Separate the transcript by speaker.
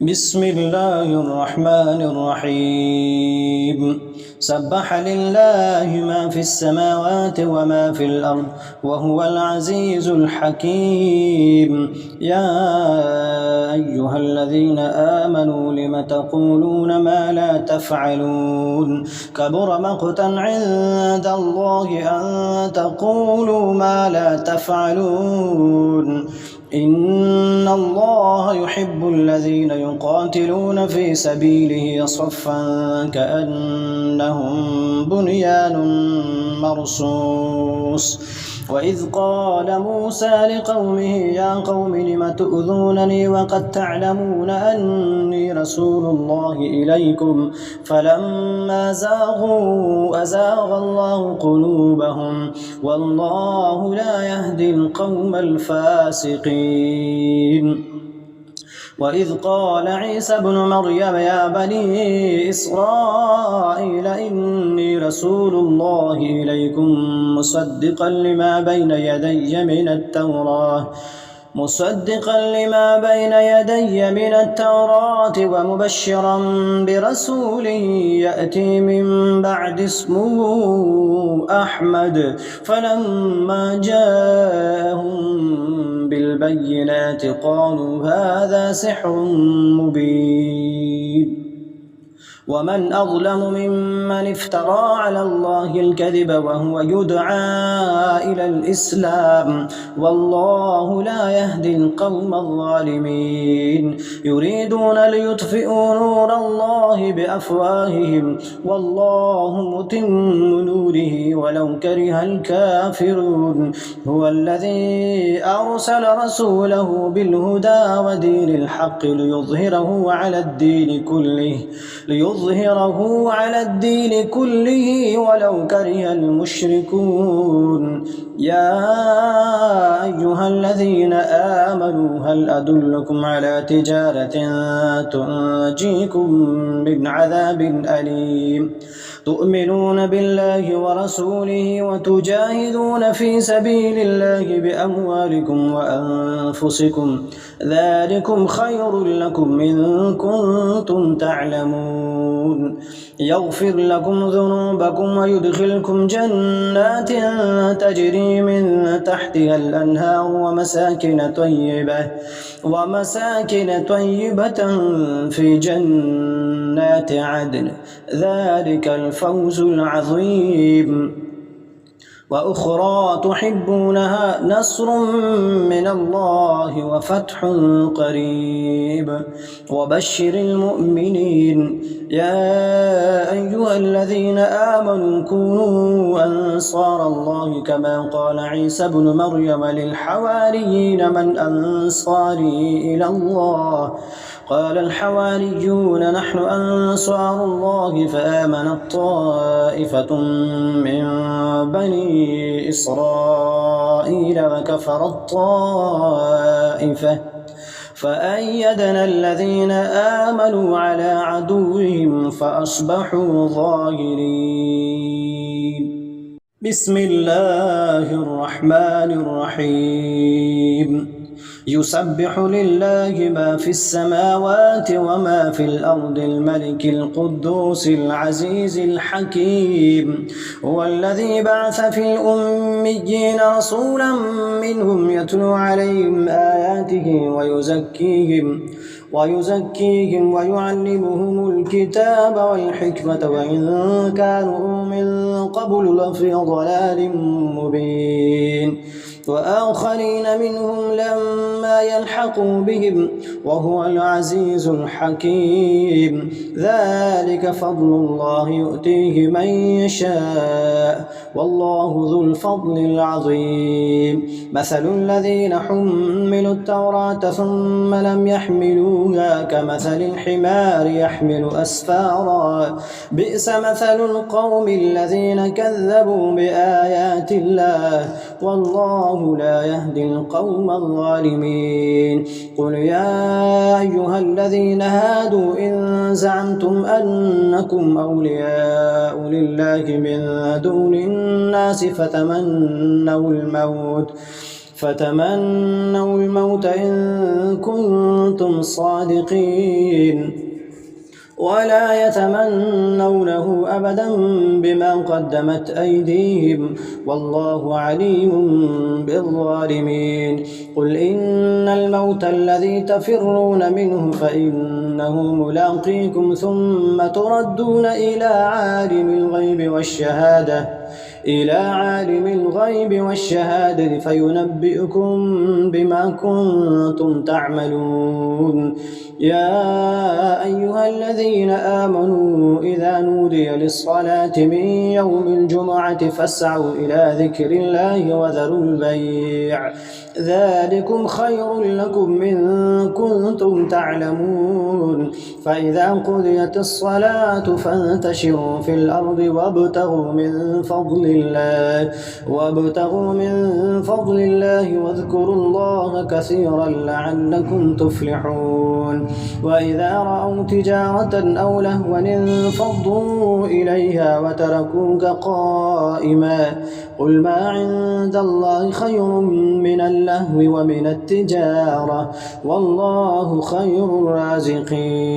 Speaker 1: بسم الله الرحمن الرحيم سبح لله ما في السماوات وما في الأرض وهو العزيز الحكيم يا أيها الذين آمنوا لم تقولون ما لا تفعلون كبر مقتا عند الله أن تقولوا ما لا تفعلون إن الله يحب الذين يقاتلون في سبيله صفا كأنهم بنيان مرصوص وإذ قال موسى لقومه يا قوم لم تؤذونني وقد تعلمون أني رسول الله إليكم فلما زاغوا أزاغ الله قلوبهم والله لا يهدي القوم الفاسقين وإذ قال عيسى ابن مريم يا بني إسرائيل إني رسول الله إليكم مصدقا لما بين يدي من التوراة ومبشرا برسول يأتي من بعد اسمه أحمد فلما جاءهم بالبينات قالوا هذا سحر مبين ومن أظلم ممن افترى على الله الكذب وهو يدعى إلى الإسلام والله لا يهدي القوم الظالمين يريدون ليطفئوا نور الله بأفواههم والله متم نوره ولو كره الكافرون هو الذي أرسل رسوله بالهدى ودين الحق ليظهره على الدين كله ولو كره المشركون يا أيها الذين آمنوا هل أدلكم على تجارة تنجيكم من عذاب أليم تؤمنون بالله ورسوله وتجاهدون في سبيل الله بأموالكم وأنفسكم ذلكم خير لكم إن كنتم تعلمون يغفر لكم ذنوبكم ويدخلكم جنات تجري من تحتها الأنهار ومساكن طيبة في جنات عدن ذلك الفوز العظيم وأخرى تحبونها نصر من الله وفتح قريب وبشر المؤمنين يا أيها الذين آمنوا كونوا أنصار الله كما قال عيسى ابن مريم للحواريين من أنصاري إلى الله قال الحواريون نحن أنصار الله فآمنت طائفة من بني إسرائيل وكفرت طائفة فأيدنا الذين آمنوا على عدوهم فأصبحوا ظاهرين بسم الله الرحمن الرحيم يسبح لله ما في السماوات وما في الأرض الملك القدوس العزيز الحكيم هو الذي بعث في الأميين رسولا منهم يتلو عليهم آياته ويزكيهم ويعلمهم الكتاب والحكمة وإن كانوا من قبل لفي ضلال مبين وآخرين منهم لما يلحقوا بهم وهو العزيز الحكيم ذلك فضل الله يؤتيه من يشاء والله ذو الفضل العظيم مثل الذين حملوا التوراة ثم لم يحملوها كمثل الحمار يحمل أسفارا بئس مثل القوم الذين كذبوا بآيات الله والله لا يهدي القوم الظالمين قل يا أيها الذين هادوا إن زعمتم أنكم أولياء لله من دون الناس فتمنوا الموت إن كنتم صادقين ولا يتمنونه أبدا بما قدمت أيديهم والله عليم بالظالمين قل إن الموت الذي تفرون منه فإنه ملاقيكم ثم تردون إلى عالم الغيب والشهادة فينبئكم بما كنتم تعملون يا أيها الذين آمنوا إذا نودي للصلاة من يوم الجمعة فاسعوا إلى ذكر الله وذروا البيع ذلكم خير لكم إن كنتم تعلمون فإذا قضيت الصلاة فانتشروا في الأرض وابتغوا من فضل الله واذكروا الله كثيرا لعلكم تفلحون وإذا رأوا تجارة أو لهوا انفضوا إليها وتركوك قائما قل ما عند الله خير من اللهو ومن التجارة والله خير الرازقين